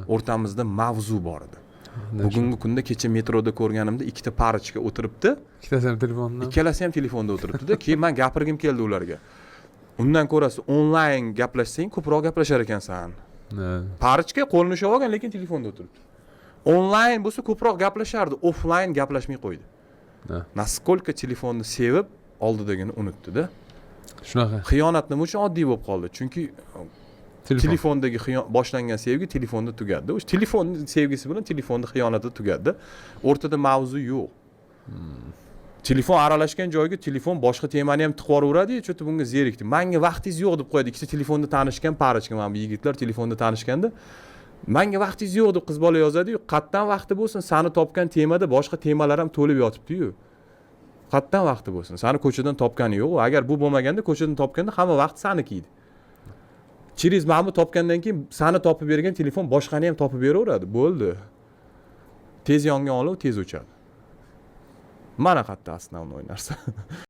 O'rtamizda mavzu bor edi. Bugungi kunda kecha metroda ko'rganimda ikkita parachka o'tiribdi. ikkitasi ham telefonda. Ikkalasi ham telefonda o'tiribdi-da. Keyin men gapirgim keldi ularga. Undan ko'rasi onlayn gaplashsang ko'proq gaplashar ekansan. Parachka qo'lini ushlab olgan, lekin telefonda o'tiribdi. Onlayn bo'lsa ko'proq gaplashardi, offlayn gaplashmay qo'ydi. Naskолько telefonni sevib, oldidagini unutdi-da. Shunaqa. Xiyonat nima uchun oddiy bo'lib qoldi? Chunki telefondagi boshlangan sevgi telefonda tugadi. O'sha telefon sevgisi bilan telefonda xiyonati tugadi. O'rtada mavzu yo'q. Telefon aralashgan joyga telefon boshqa temani ham tiqib yuboradi-yu, cho'ta bunga zerikdi. Menga vaqtingiz yo'q deb qo'yadi. Ikkita telefonda tanishgan parachka, mana bu yigitlar telefonda tanishganda, menga vaqtingiz yo'q deb qiz bola yozadi-yu, qatdan vaqti bo'lsin, seni topgan temada boshqa temalar ham to'lib yotibdi-yu. Qatdan vaqti bo'lsin. Seni ko'chadan topgani yo'q. Agar bu bo'lmaganda ko'chadan topganda hamma vaqt seniki edi. Через ma'ni topgandan keyin seni topib bergan telefon boshqani ham topib beraveradi. Bo'ldi. Tez yongan olov tez o'chadi. Mana qayerda основной narsa.